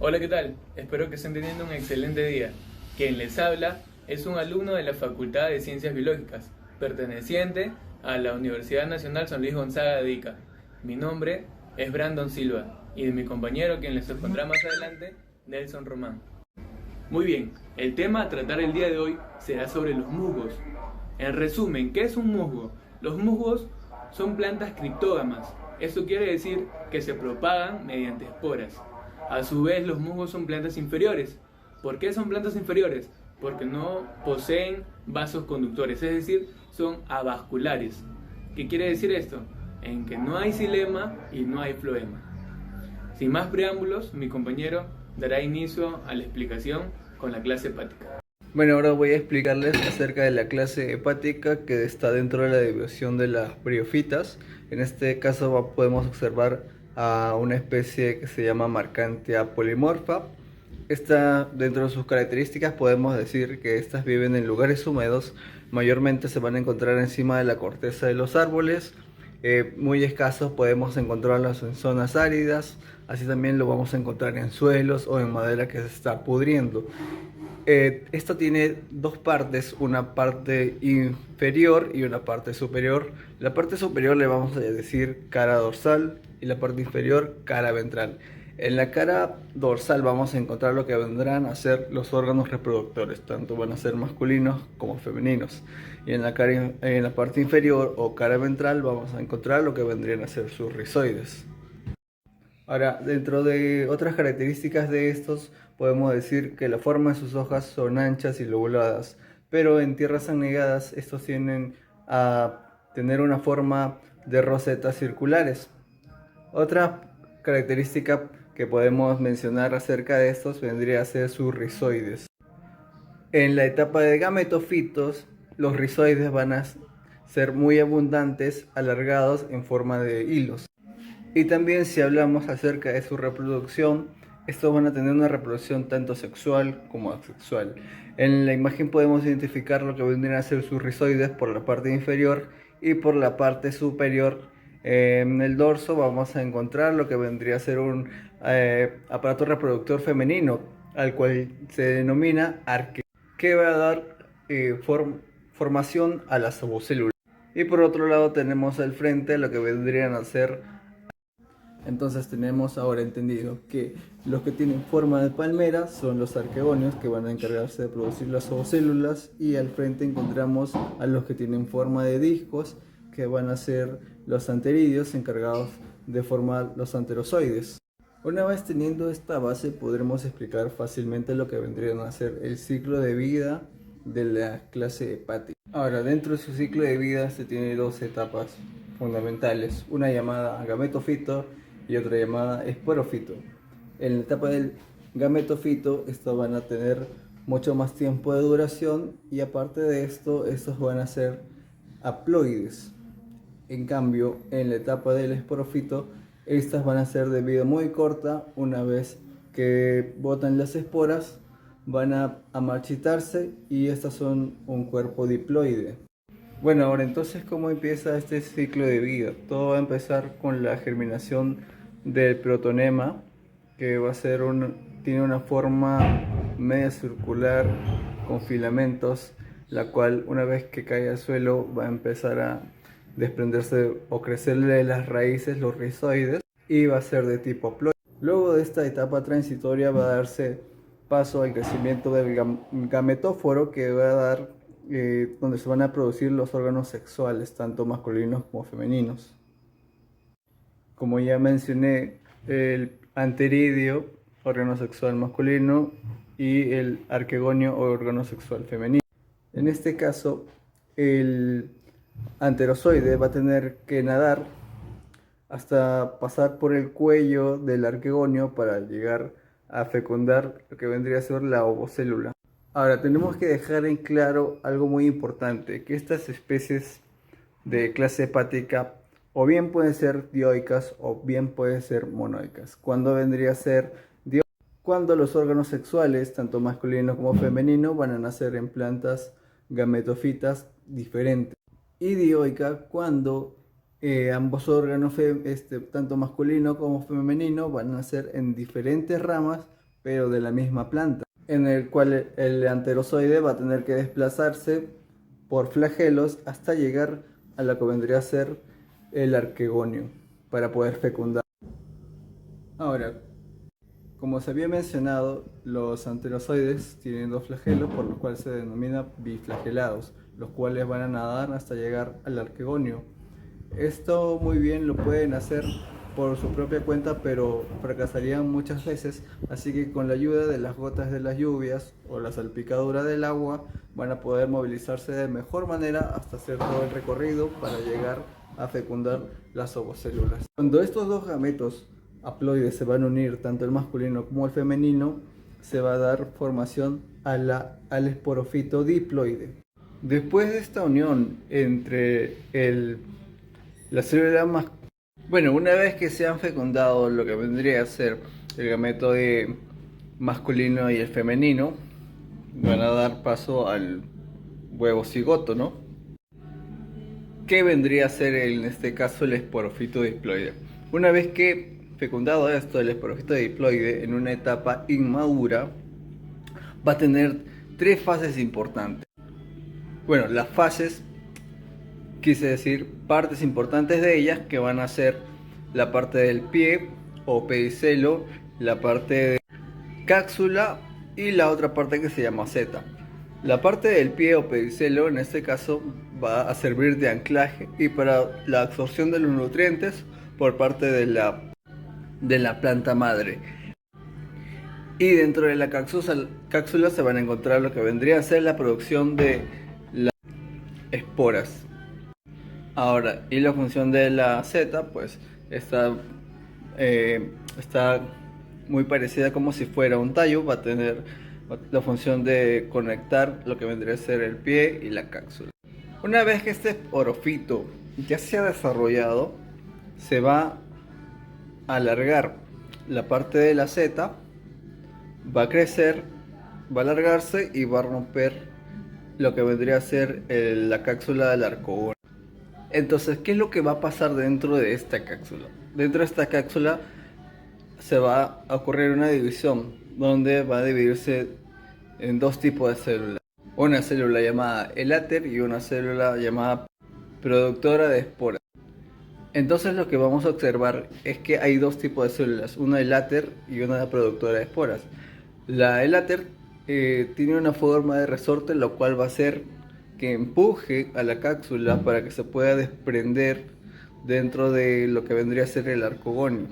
Hola, ¿qué tal? Espero que estén teniendo un excelente día. Quien les habla es un alumno de la Facultad de Ciencias Biológicas, perteneciente a la Universidad Nacional San Luis Gonzaga de Ica. Mi nombre es Brandon Silva y de mi compañero, quien les expondrá más adelante, Nelson Román. Muy bien, el tema a tratar el día de hoy será sobre los musgos. En resumen, ¿qué es un musgo? Los musgos son plantas criptógamas. Esto quiere decir que se propagan mediante esporas. A su vez, los musgos son plantas inferiores. ¿Por qué son plantas inferiores? Porque no poseen vasos conductores, es decir, son avasculares. ¿Qué quiere decir esto? En que no hay xilema y no hay floema. Sin más preámbulos, mi compañero dará inicio a la explicación con la clase hepática. Bueno, ahora voy a explicarles acerca de la clase hepática que está dentro de la división de las briofitas. En este caso podemos observar a una especie que se llama Marcantia polimorfa. Dentro de sus características podemos decir que estas viven en lugares húmedos, mayormente se van a encontrar encima de la corteza de los árboles. Muy escasos podemos encontrarlos en zonas áridas, así también lo vamos a encontrar en suelos o en madera que se está pudriendo. Esto tiene dos partes, una parte inferior y una parte superior. La parte superior le vamos a decir cara dorsal y la parte inferior cara ventral. En la cara dorsal vamos a encontrar lo que vendrán a ser los órganos reproductores, tanto van a ser masculinos como femeninos. Y en la parte inferior o cara ventral vamos a encontrar lo que vendrían a ser sus rizoides. Ahora, dentro de otras características de estos, podemos decir que la forma de sus hojas son anchas y lobuladas, pero en tierras anegadas estos tienden a tener una forma de rosetas circulares. Otra característica que podemos mencionar acerca de estos vendría a ser sus rizoides. En la etapa de gametofitos, los rizoides van a ser muy abundantes, alargados en forma de hilos. Y también si hablamos acerca de su reproducción, estos van a tener una reproducción tanto sexual como asexual. En la imagen podemos identificar lo que vendrían a ser sus rizoides por la parte inferior y por la parte superior. En el dorso vamos a encontrar lo que vendría a ser un aparato reproductor femenino, al cual se denomina arque, que va a dar formación a las ovocélulas. Y por otro lado tenemos al frente lo que vendrían a ser. Entonces tenemos ahora entendido que los que tienen forma de palmera son los arquegonios, que van a encargarse de producir las ovocélulas, y al frente encontramos a los que tienen forma de discos, que van a ser los anteridios, encargados de formar los anterozoides. Una vez teniendo esta base podremos explicar fácilmente lo que vendrían a ser el ciclo de vida de la clase hepática. Ahora, dentro de su ciclo de vida se tiene dos etapas fundamentales, una llamada gametofito y otra llamada esporofito. En la etapa del gametofito, estos van a tener mucho más tiempo de duración y aparte de esto, estos van a ser haploides. En cambio, en la etapa del esporofito, estas van a ser de vida muy corta. Una vez que botan las esporas, van a marchitarse y estas son un cuerpo diploide. Bueno, ahora entonces, ¿cómo empieza este ciclo de vida? Todo va a empezar con la germinación del protonema, que tiene una forma media circular con filamentos, la cual una vez que cae al suelo va a empezar a desprenderse o crecerle de las raíces, los rizoides, y va a ser de tipo haploide. Luego de esta etapa transitoria va a darse paso al crecimiento del gametóforo, que va a dar donde se van a producir los órganos sexuales, tanto masculinos como femeninos. Como ya mencioné, el anteridio, órgano sexual masculino, y el arquegonio, órgano sexual femenino. En este caso, el anterozoide va a tener que nadar hasta pasar por el cuello del arquegonio para llegar a fecundar lo que vendría a ser la ovocélula. Ahora, tenemos que dejar en claro algo muy importante, que estas especies de clase hepática o bien pueden ser dioicas o bien pueden ser monoicas. ¿Cuándo vendría a ser dioica? Cuando los órganos sexuales, tanto masculino como femenino, van a nacer en plantas gametofitas diferentes. Y dioica cuando ambos órganos, tanto masculino como femenino, van a nacer en diferentes ramas, pero de la misma planta, en el cual el anterozoide va a tener que desplazarse por flagelos hasta llegar a lo que vendría a ser el arquegonio para poder fecundar. Ahora, como se había mencionado, los anterozoides tienen dos flagelos, por lo cual se denomina biflagelados, los cuales van a nadar hasta llegar al arquegonio. Esto muy bien lo pueden hacer por su propia cuenta, pero fracasarían muchas veces, así que con la ayuda de las gotas de las lluvias o la salpicadura del agua van a poder movilizarse de mejor manera hasta hacer todo el recorrido para llegar a fecundar las ovocélulas. Cuando estos dos gametos haploides se van a unir, tanto el masculino como el femenino, se va a dar formación al esporofito diploide. Después de esta unión entre la célula masculina, una vez que se han fecundado lo que vendría a ser el gameto masculino y el femenino, van a dar paso al huevo cigoto, ¿no? ¿Qué vendría a ser en este caso el esporofito diploide? Una vez que fecundado esto, el esporofito diploide en una etapa inmadura va a tener tres fases importantes. Bueno, las fases, quise decir partes importantes de ellas, que van a ser la parte del pie o pedicelo, la parte de cápsula y la otra parte que se llama seta. La parte del pie o pedicelo en este caso va a servir de anclaje y para la absorción de los nutrientes por parte de la planta madre. Y dentro de la cápsula se van a encontrar lo que vendría a ser la producción de las esporas. Ahora, y la función de la seta pues está muy parecida, como si fuera un tallo. Va a tener la función de conectar lo que vendría a ser el pie y la cápsula. Una vez que este esporofito ya se ha desarrollado, se va a alargar la parte de la seta, va a crecer, va a alargarse y va a romper lo que vendría a ser la cápsula del arcogonio. Entonces, ¿qué es lo que va a pasar dentro de esta cápsula? Dentro de esta cápsula se va a ocurrir una división, donde va a dividirse en dos tipos de células. Una célula llamada eláter y una célula llamada productora de esporas. Entonces lo que vamos a observar es que hay dos tipos de células, una eláter y una productora de esporas. La eláter tiene una forma de resorte, lo cual va a hacer que empuje a la cápsula para que se pueda desprender dentro de lo que vendría a ser el arcogonio.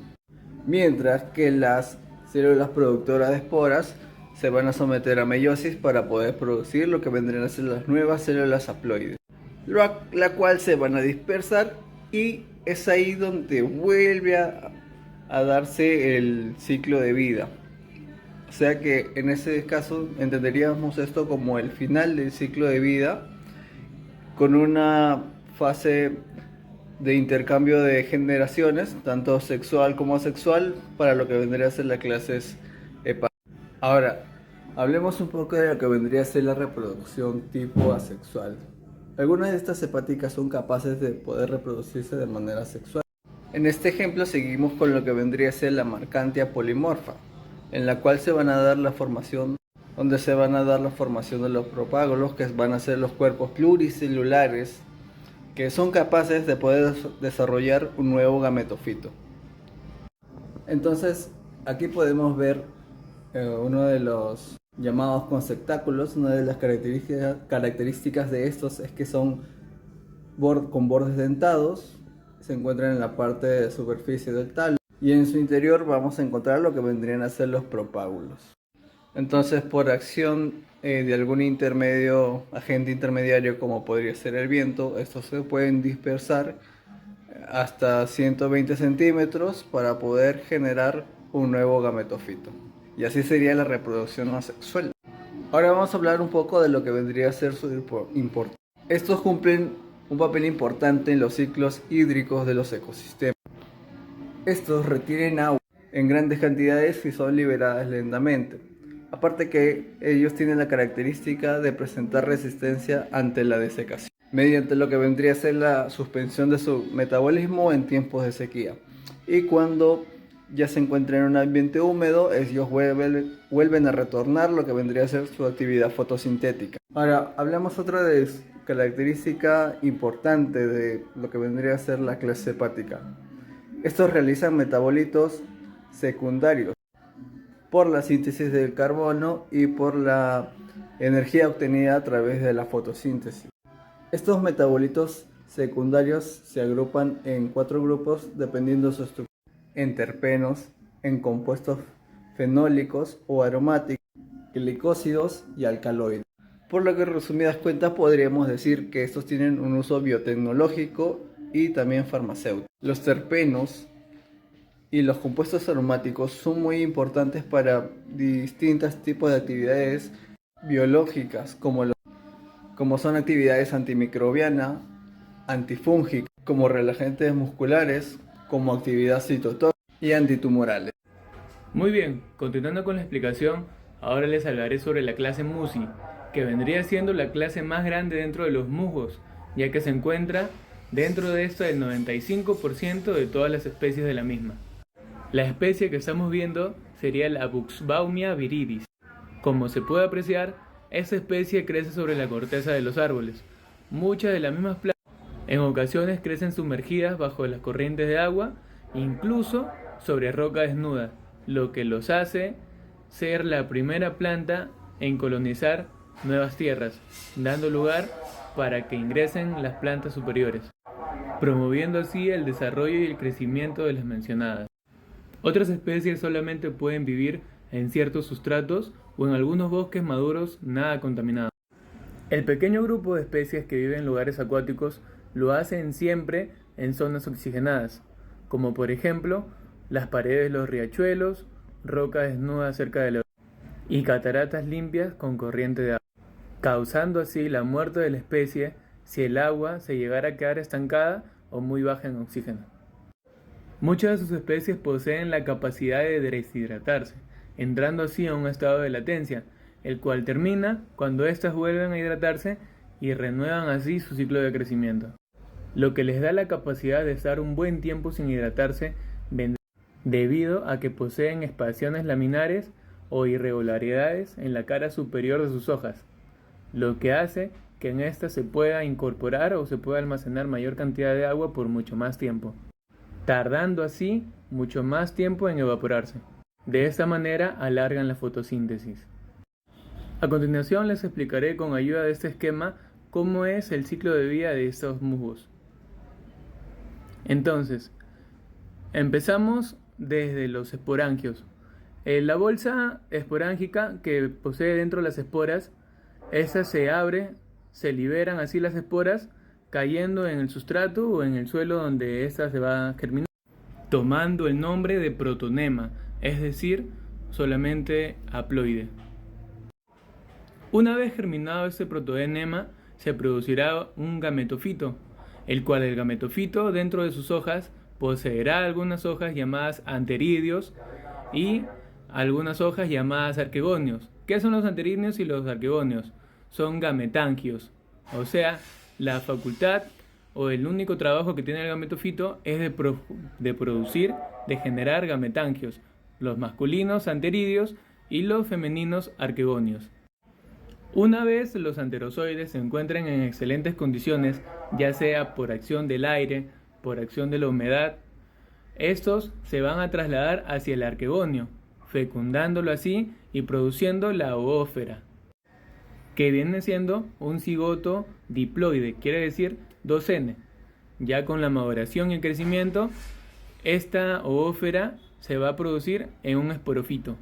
Mientras que las células productoras de esporas se van a someter a meiosis para poder producir lo que vendrían a ser las nuevas células haploides, la cual se van a dispersar, y es ahí donde vuelve a darse el ciclo de vida. O sea que en ese caso entenderíamos esto como el final del ciclo de vida, con una fase de intercambio de generaciones, tanto sexual como asexual, para lo que vendría a ser las clases hepáticas. Ahora, hablemos un poco de lo que vendría a ser la reproducción tipo asexual. Algunas de estas hepáticas son capaces de poder reproducirse de manera sexual. En este ejemplo seguimos con lo que vendría a ser la marcantia polimorfa, en la cual se van a dar la formación de los propágulos, que van a ser los cuerpos pluricelulares, que son capaces de poder desarrollar un nuevo gametofito. Entonces, aquí podemos ver uno de los llamados consectáculos. Una de las características de estos es que son con bordes dentados, se encuentran en la parte de superficie del talo, y en su interior vamos a encontrar lo que vendrían a ser los propágulos. Entonces, por acción de algún agente intermediario, como podría ser el viento, estos se pueden dispersar hasta 120 centímetros para poder generar un nuevo gametofito. Y así sería la reproducción asexual. Ahora vamos a hablar un poco de lo que vendría a ser su importancia. Estos cumplen un papel importante en los ciclos hídricos de los ecosistemas. Estos retienen agua en grandes cantidades y son liberadas lentamente. Aparte que ellos tienen la característica de presentar resistencia ante la desecación, mediante lo que vendría a ser la suspensión de su metabolismo en tiempos de sequía. Y cuando ya se encuentran en un ambiente húmedo, ellos vuelven a retornar lo que vendría a ser su actividad fotosintética. Ahora, hablamos otra característica importante de lo que vendría a ser la clase hepática. Estos realizan metabolitos secundarios por la síntesis del carbono y por la energía obtenida a través de la fotosíntesis. Estos metabolitos secundarios se agrupan en 4 grupos dependiendo de su estructura: en terpenos, en compuestos fenólicos o aromáticos, glicósidos y alcaloides. Por lo que, en resumidas cuentas, podríamos decir que estos tienen un uso biotecnológico y también farmacéutico. Los terpenos y los compuestos aromáticos son muy importantes para distintos tipos de actividades biológicas, como son actividades antimicrobiana, antifúngica, como relajantes musculares, como actividad citotóxica y antitumorales. Muy bien, continuando con la explicación, ahora les hablaré sobre la clase Musi, que vendría siendo la clase más grande dentro de los musgos, ya que se encuentra dentro de esta el 95% de todas las especies de la misma. La especie que estamos viendo sería la Buxbaumia viridis. Como se puede apreciar, esta especie crece sobre la corteza de los árboles. Muchas de las mismas plantas en ocasiones crecen sumergidas bajo las corrientes de agua, incluso sobre roca desnuda, lo que los hace ser la primera planta en colonizar nuevas tierras, dando lugar para que ingresen las plantas superiores, promoviendo así el desarrollo y el crecimiento de las mencionadas. Otras especies solamente pueden vivir en ciertos sustratos o en algunos bosques maduros nada contaminados. El pequeño grupo de especies que viven en lugares acuáticos lo hacen siempre en zonas oxigenadas, como por ejemplo las paredes de los riachuelos, rocas desnudas cerca de la orilla y cataratas limpias con corriente de agua, causando así la muerte de la especie si el agua se llegara a quedar estancada o muy baja en oxígeno. Muchas de sus especies poseen la capacidad de deshidratarse, entrando así a un estado de latencia, el cual termina cuando éstas vuelven a hidratarse y renuevan así su ciclo de crecimiento, lo que les da la capacidad de estar un buen tiempo sin hidratarse debido a que poseen espaciones laminares o irregularidades en la cara superior de sus hojas, lo que hace que en éstas se pueda incorporar o se pueda almacenar mayor cantidad de agua por mucho más tiempo, tardando así mucho más tiempo en evaporarse. De esta manera alargan la fotosíntesis. A continuación les explicaré con ayuda de este esquema cómo es el ciclo de vida de estos musgos. Entonces, empezamos desde los esporangios. La bolsa esporángica que posee dentro las esporas, esta se abre, se liberan así las esporas, cayendo en el sustrato o en el suelo donde ésta se va a germinar, tomando el nombre de protonema, es decir, solamente haploide. Una vez germinado este protoenema, se producirá un gametofito, el cual el gametofito dentro de sus hojas poseerá algunas hojas llamadas anteridios y algunas hojas llamadas arquegonios. ¿Qué son los anteridios y los arquegonios? Son gametangios, o sea, la facultad o el único trabajo que tiene el gametofito es de generar gametangios, los masculinos anteridios y los femeninos arquegonios. Una vez los anterozoides se encuentren en excelentes condiciones, ya sea por acción del aire, por acción de la humedad, estos se van a trasladar hacia el arquegonio, fecundándolo así y produciendo la oósfera, que viene siendo un cigoto diploide, quiere decir 2N. Ya con la maduración y el crecimiento, esta oósfera se va a producir en un esporofito.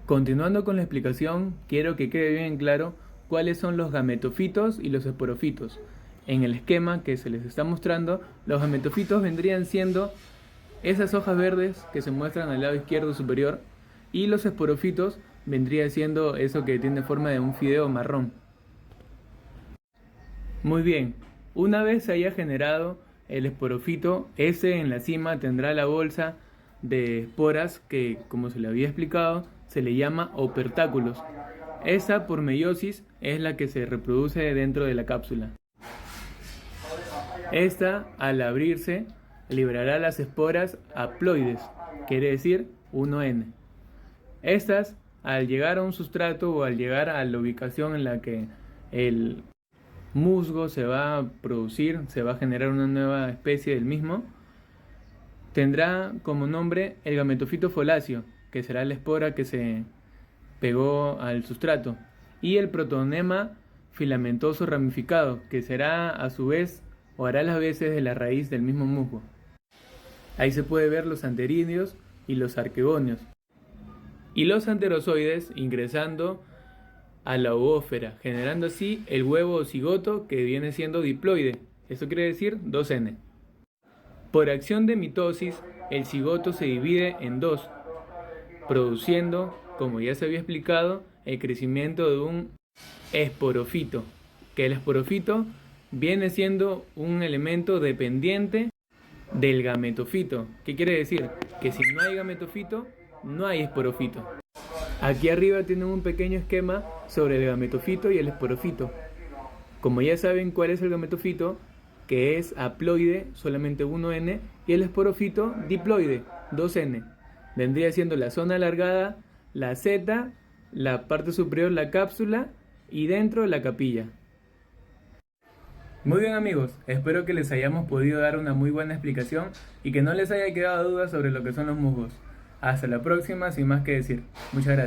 Continuando con la explicación, quiero que quede bien claro cuáles son los gametofitos y los esporofitos. En el esquema que se les está mostrando, los gametofitos vendrían siendo esas hojas verdes que se muestran al lado izquierdo superior, y los esporofitos vendría siendo eso que tiene forma de un fideo marrón. Muy bien, una vez se haya generado el esporofito, ese en la cima tendrá la bolsa de esporas que, como se le había explicado, se le llama opertáculos. Esa, por meiosis, es la que se reproduce dentro de la cápsula. Esta, al abrirse, liberará las esporas haploides, quiere decir 1N. Estas, al llegar a un sustrato o al llegar a la ubicación en la que el musgo se va a producir, se va a generar una nueva especie del mismo, tendrá como nombre el gametofito foláceo, que será la espora que se pegó al sustrato, y el protonema filamentoso ramificado, que será a su vez o hará las veces de la raíz del mismo musgo. Ahí se puede ver los anterídeos y los arquegonios, y los anterozoides ingresando a la oósfera, generando así el huevo o cigoto, que viene siendo diploide. Eso quiere decir 2N. Por acción de mitosis, el cigoto se divide en dos, produciendo, como ya se había explicado, el crecimiento de un esporofito, que el esporofito viene siendo un elemento dependiente del gametofito. ¿Qué quiere decir? Que si no hay gametofito, no hay esporofito. Aquí arriba tienen un pequeño esquema sobre el gametofito y el esporofito. Como ya saben cuál es el gametofito, que es haploide, solamente 1N, y el esporofito diploide, 2N. Vendría siendo la zona alargada, la Z, la parte superior la cápsula y dentro la capilla. Muy bien amigos, espero que les hayamos podido dar una muy buena explicación y que no les haya quedado dudas sobre lo que son los musgos. Hasta la próxima, sin más que decir. Muchas gracias.